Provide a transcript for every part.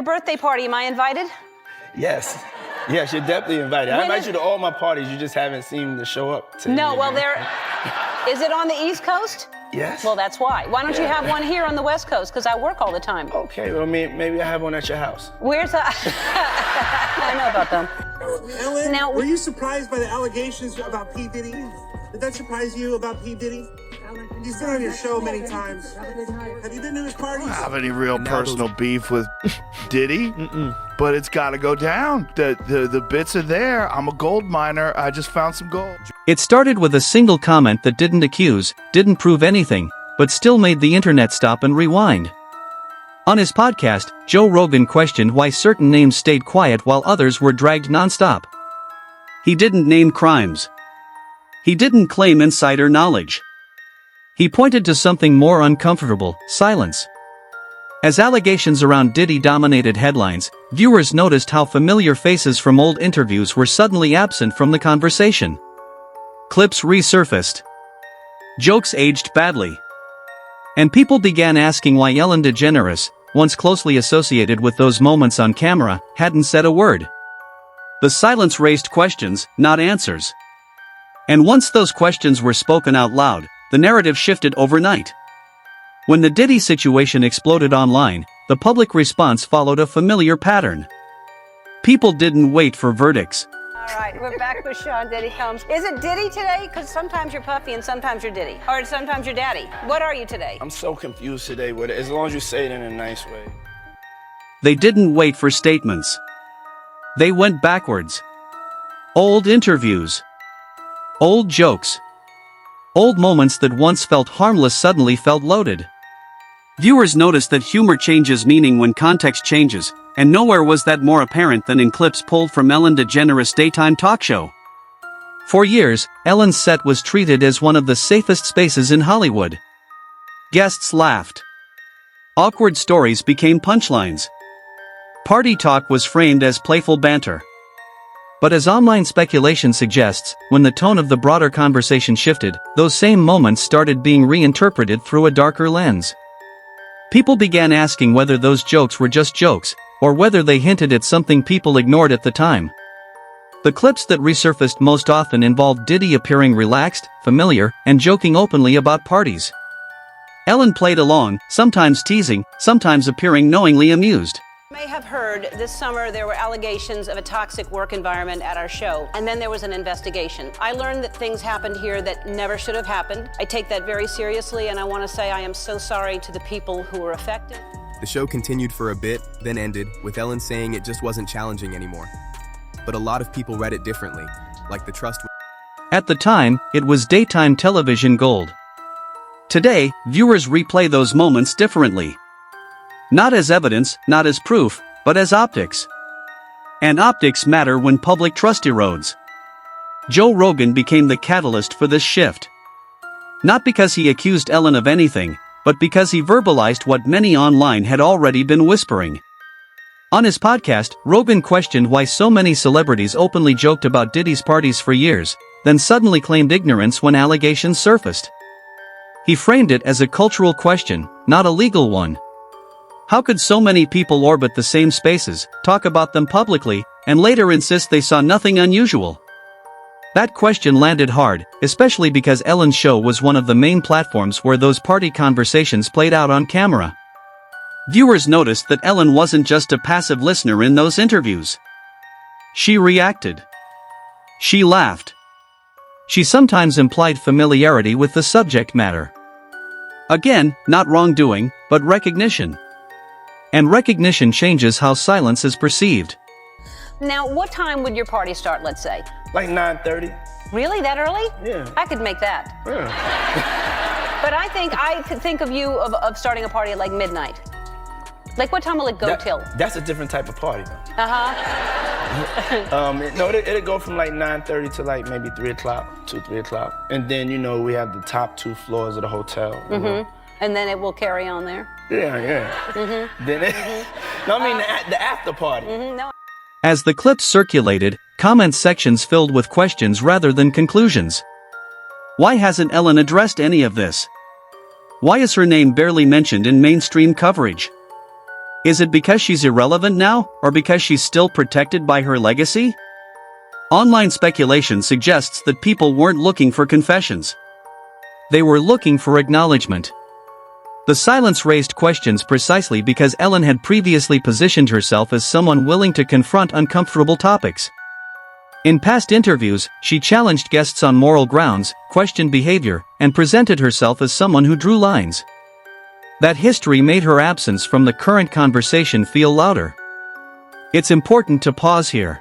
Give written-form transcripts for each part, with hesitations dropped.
Your birthday party, am I invited? Yes. Yes, you're definitely invited. I invite you to all my parties. You just haven't seemed to show up. No, well, is it on the East Coast? Yes. Well, that's why. Why don't you have one here on the West Coast? Because I work all the time. Okay, well, maybe I have one at your house. Where's that? I know about them. Ellen, Now, were you surprised by the allegations about P. Diddy? Did that surprise you about P. Diddy? He's been on your show many times. Have you been to his parties? I don't have any real personal beef with Diddy, but it's got to go down. The bits are there. I'm a gold miner. I just found some gold. It started with a single comment that didn't accuse, didn't prove anything, but still made the internet stop and rewind. On his podcast, Joe Rogan questioned why certain names stayed quiet while others were dragged nonstop. He didn't name crimes. He didn't claim insider knowledge. He pointed to something more uncomfortable: silence. As allegations around Diddy dominated headlines, viewers noticed how familiar faces from old interviews were suddenly absent from the conversation. Clips resurfaced. Jokes aged badly. And people began asking why Ellen DeGeneres, once closely associated with those moments on camera, hadn't said a word. The silence raised questions, not answers. And once those questions were spoken out loud, the narrative shifted overnight. When the Diddy situation exploded online, the public response followed a familiar pattern. People didn't wait for verdicts. all right, we're back with Sean Diddy Combs. Is it Diddy today? Because sometimes you're Puffy and sometimes you're Diddy. Or sometimes you're Daddy. What are you today? I'm so confused today with it, as long as you say it in a nice way. They didn't wait for statements. They went backwards. Old interviews. Old jokes. Old moments that once felt harmless suddenly felt loaded. Viewers noticed that humor changes meaning when context changes, and nowhere was that more apparent than in clips pulled from Ellen DeGeneres' daytime talk show. For years, Ellen's set was treated as one of the safest spaces in Hollywood. Guests laughed. Awkward stories became punchlines. Party talk was framed as playful banter. But as online speculation suggests, when the tone of the broader conversation shifted, those same moments started being reinterpreted through a darker lens. People began asking whether those jokes were just jokes, or whether they hinted at something people ignored at the time. The clips that resurfaced most often involved Diddy appearing relaxed, familiar, and joking openly about parties. Ellen played along, sometimes teasing, sometimes appearing knowingly amused. You may have heard this summer there were allegations of a toxic work environment at our show, and then there was an investigation. I learned that things happened here that never should have happened. I take that very seriously, and I want to say I am so sorry to the people who were affected. The show continued for a bit, then ended, with Ellen saying it just wasn't challenging anymore. But a lot of people read it differently, like the trust. At the time, it was daytime television gold. Today, viewers replay those moments differently. Not as evidence, not as proof, but as optics. And optics matter when public trust erodes. Joe Rogan became the catalyst for this shift. Not because he accused Ellen of anything, but because he verbalized what many online had already been whispering. On his podcast, Rogan questioned why so many celebrities openly joked about Diddy's parties for years, then suddenly claimed ignorance when allegations surfaced. He framed it as a cultural question, not a legal one. How could so many people orbit the same spaces, talk about them publicly, and later insist they saw nothing unusual? That question landed hard, especially because Ellen's show was one of the main platforms where those party conversations played out on camera. Viewers noticed that Ellen wasn't just a passive listener in those interviews. She reacted. She laughed. She sometimes implied familiarity with the subject matter. Again, not wrongdoing, but recognition. And recognition changes how silence is perceived. Now, what time would your party start, let's say? Like 9:30. Really, that early? Yeah. I could make that. Yeah. But I could think of you of starting a party at like midnight. Like, what time will it go till? That's a different type of party, though. Uh-huh. It'll go from like 9:30 to like maybe 3 o'clock, 3 o'clock. And then, we have the top 2 floors of the hotel. You know? And then it will carry on there? Yeah. Then the after party. No. As the clips circulated, comment sections filled with questions rather than conclusions. Why hasn't Ellen addressed any of this? Why is her name barely mentioned in mainstream coverage? Is it because she's irrelevant now, or because she's still protected by her legacy? Online speculation suggests that people weren't looking for confessions. They were looking for acknowledgement. The silence raised questions precisely because Ellen had previously positioned herself as someone willing to confront uncomfortable topics. In past interviews, she challenged guests on moral grounds, questioned behavior, and presented herself as someone who drew lines. That history made her absence from the current conversation feel louder. It's important to pause here.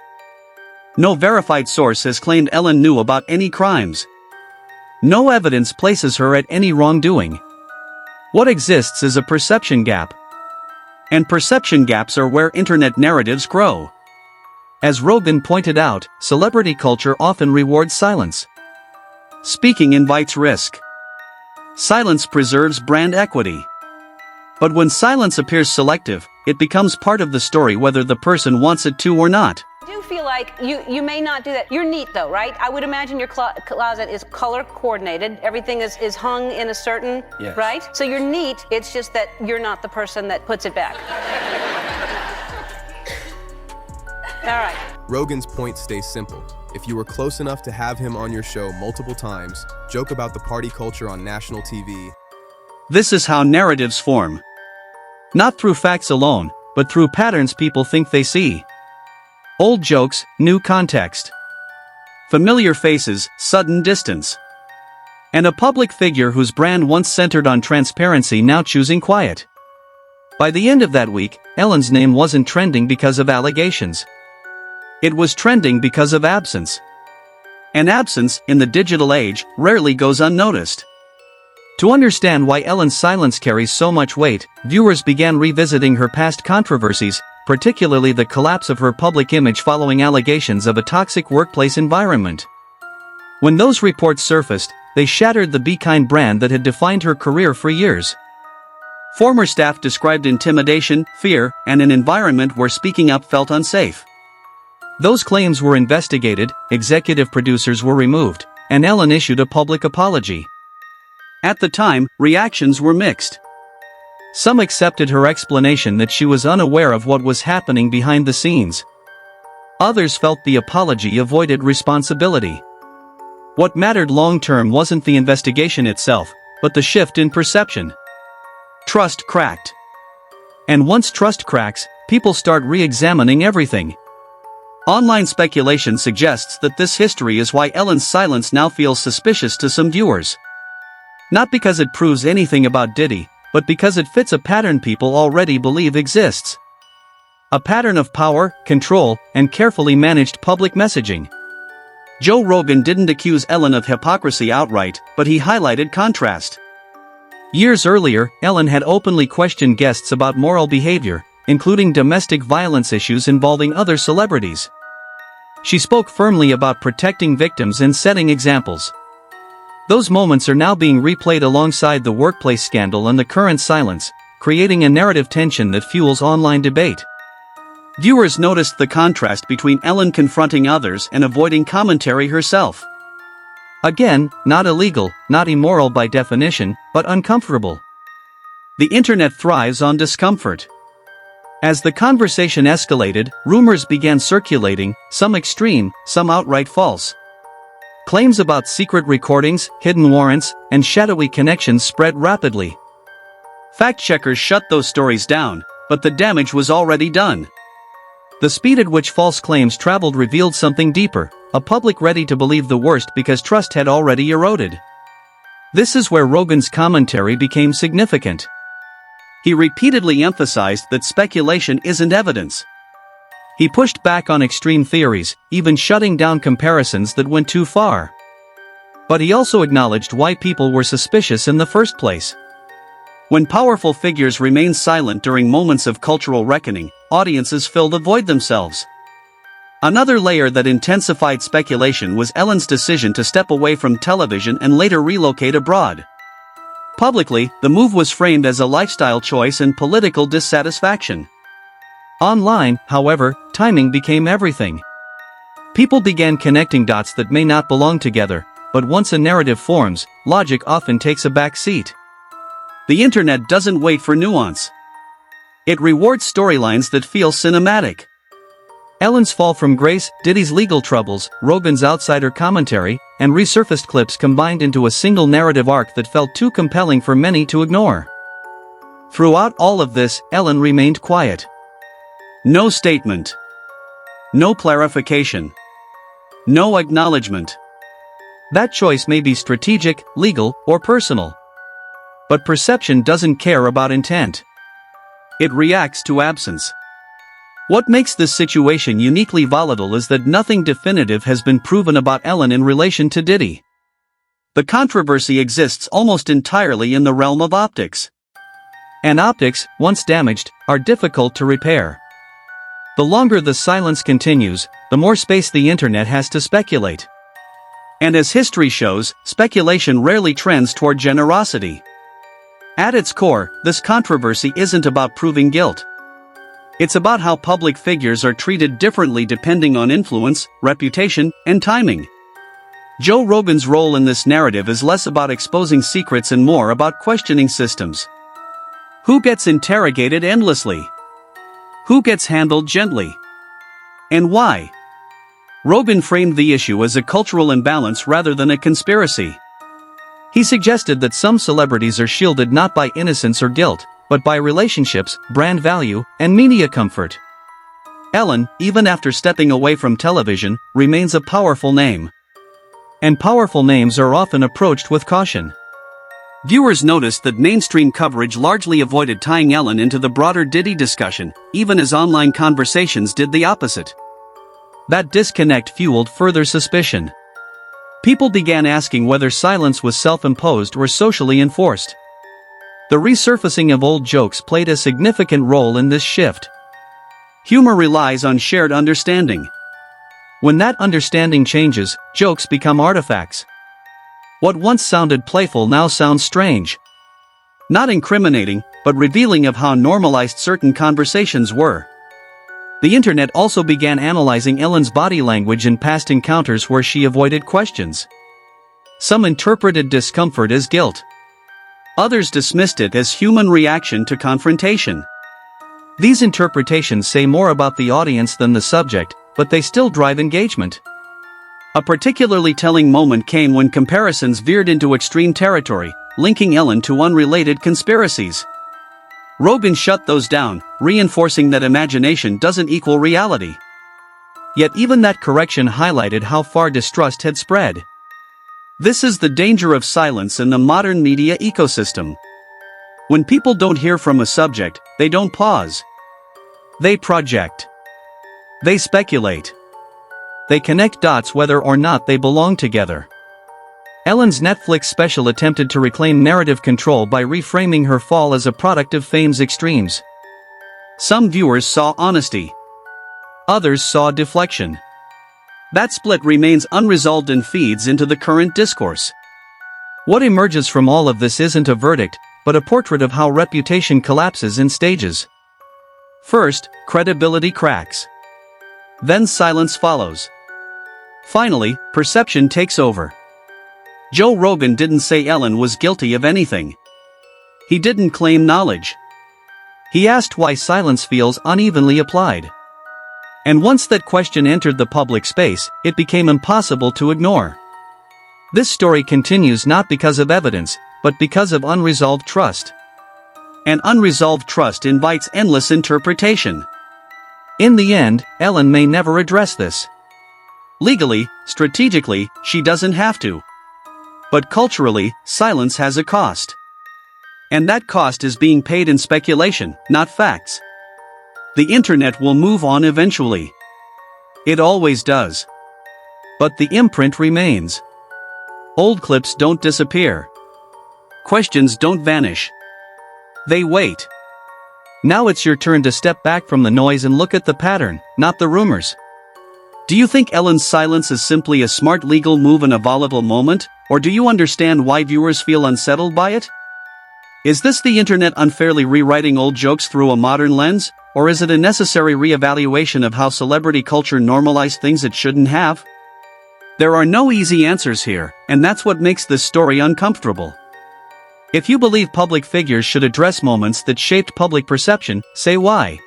No verified source has claimed Ellen knew about any crimes. No evidence places her at any wrongdoing. What exists is a perception gap. And perception gaps are where internet narratives grow. As Rogan pointed out, celebrity culture often rewards silence. Speaking invites risk. Silence preserves brand equity. But when silence appears selective, it becomes part of the story whether the person wants it to or not. I do feel like you may not do that. You're neat though, right? I would imagine your closet is color coordinated. Everything is hung in a certain, Yes. right? So you're neat, it's just that you're not the person that puts it back. All right. Rogan's point stays simple. If you were close enough to have him on your show multiple times, joke about the party culture on national TV. This is how narratives form. Not through facts alone, but through patterns people think they see. Old jokes, new context. Familiar faces, sudden distance. And a public figure whose brand once centered on transparency now choosing quiet. By the end of that week, Ellen's name wasn't trending because of allegations. It was trending because of absence. And absence, in the digital age, rarely goes unnoticed. To understand why Ellen's silence carries so much weight, viewers began revisiting her past controversies, particularly the collapse of her public image following allegations of a toxic workplace environment. When those reports surfaced, they shattered the Be Kind brand that had defined her career for years. Former staff described intimidation, fear, and an environment where speaking up felt unsafe. Those claims were investigated, executive producers were removed, and Ellen issued a public apology. At the time, reactions were mixed. Some accepted her explanation that she was unaware of what was happening behind the scenes. Others felt the apology avoided responsibility. What mattered long-term wasn't the investigation itself, but the shift in perception. Trust cracked. And once trust cracks, people start re-examining everything. Online speculation suggests that this history is why Ellen's silence now feels suspicious to some viewers. Not because it proves anything about Diddy, but because it fits a pattern people already believe exists. A pattern of power, control, and carefully managed public messaging. Joe Rogan didn't accuse Ellen of hypocrisy outright, but he highlighted contrast. Years earlier, Ellen had openly questioned guests about moral behavior, including domestic violence issues involving other celebrities. She spoke firmly about protecting victims and setting examples. Those moments are now being replayed alongside the workplace scandal and the current silence, creating a narrative tension that fuels online debate. Viewers noticed the contrast between Ellen confronting others and avoiding commentary herself. Again, not illegal, not immoral by definition, but uncomfortable. The internet thrives on discomfort. As the conversation escalated, rumors began circulating, some extreme, some outright false. Claims about secret recordings, hidden warrants, and shadowy connections spread rapidly. Fact-checkers shut those stories down, but the damage was already done. The speed at which false claims traveled revealed something deeper, a public ready to believe the worst because trust had already eroded. This is where Rogan's commentary became significant. He repeatedly emphasized that speculation isn't evidence. He pushed back on extreme theories, even shutting down comparisons that went too far. But he also acknowledged why people were suspicious in the first place. When powerful figures remain silent during moments of cultural reckoning, audiences fill the void themselves. Another layer that intensified speculation was Ellen's decision to step away from television and later relocate abroad. Publicly, the move was framed as a lifestyle choice and political dissatisfaction. Online, however, timing became everything. People began connecting dots that may not belong together, but once a narrative forms, logic often takes a back seat. The internet doesn't wait for nuance. It rewards storylines that feel cinematic. Ellen's fall from grace, Diddy's legal troubles, Rogan's outsider commentary, and resurfaced clips combined into a single narrative arc that felt too compelling for many to ignore. Throughout all of this, Ellen remained quiet. No statement. No clarification. No acknowledgement. That choice may be strategic, legal, or personal. But perception doesn't care about intent. It reacts to absence. What makes this situation uniquely volatile is that nothing definitive has been proven about Ellen in relation to Diddy. The controversy exists almost entirely in the realm of optics. And optics, once damaged, are difficult to repair. The longer the silence continues, the more space the internet has to speculate. And as history shows, speculation rarely trends toward generosity. At its core, this controversy isn't about proving guilt. It's about how public figures are treated differently depending on influence, reputation, and timing. Joe Rogan's role in this narrative is less about exposing secrets and more about questioning systems. Who gets interrogated endlessly? Who gets handled gently? And why? Rogan framed the issue as a cultural imbalance rather than a conspiracy. He suggested that some celebrities are shielded not by innocence or guilt, but by relationships, brand value, and media comfort. Ellen, even after stepping away from television, remains a powerful name. And powerful names are often approached with caution. Viewers noticed that mainstream coverage largely avoided tying Ellen into the broader Diddy discussion, even as online conversations did the opposite. That disconnect fueled further suspicion. People began asking whether silence was self-imposed or socially enforced. The resurfacing of old jokes played a significant role in this shift. Humor relies on shared understanding. When that understanding changes, jokes become artifacts. What once sounded playful now sounds strange. Not incriminating, but revealing of how normalized certain conversations were. The internet also began analyzing Ellen's body language in past encounters where she avoided questions. Some interpreted discomfort as guilt. Others dismissed it as human reaction to confrontation. These interpretations say more about the audience than the subject, but they still drive engagement. A particularly telling moment came when comparisons veered into extreme territory, linking Ellen to unrelated conspiracies. Rogan shut those down, reinforcing that imagination doesn't equal reality. Yet even that correction highlighted how far distrust had spread. This is the danger of silence in the modern media ecosystem. When people don't hear from a subject, they don't pause. They project. They speculate. They connect dots whether or not they belong together. Ellen's Netflix special attempted to reclaim narrative control by reframing her fall as a product of fame's extremes. Some viewers saw honesty. Others saw deflection. That split remains unresolved and feeds into the current discourse. What emerges from all of this isn't a verdict, but a portrait of how reputation collapses in stages. First, credibility cracks. Then silence follows. Finally, perception takes over. Joe Rogan didn't say Ellen was guilty of anything. He didn't claim knowledge. He asked why silence feels unevenly applied. And once that question entered the public space, it became impossible to ignore. This story continues not because of evidence, but because of unresolved trust. And unresolved trust invites endless interpretation. In the end, Ellen may never address this. Legally, strategically, she doesn't have to. But culturally, silence has a cost. And that cost is being paid in speculation, not facts. The internet will move on eventually. It always does. But the imprint remains. Old clips don't disappear. Questions don't vanish. They wait. Now it's your turn to step back from the noise and look at the pattern, not the rumors. Do you think Ellen's silence is simply a smart legal move in a volatile moment, or do you understand why viewers feel unsettled by it? Is this the internet unfairly rewriting old jokes through a modern lens, or is it a necessary re-evaluation of how celebrity culture normalized things it shouldn't have? There are no easy answers here, and that's what makes this story uncomfortable. If you believe public figures should address moments that shaped public perception, say why.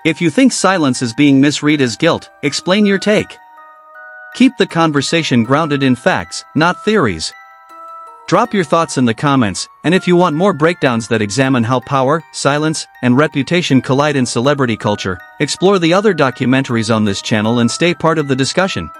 If you think silence is being misread as guilt, explain your take. Keep the conversation grounded in facts, not theories. Drop your thoughts in the comments, and if you want more breakdowns that examine how power, silence, and reputation collide in celebrity culture, explore the other documentaries on this channel and stay part of the discussion.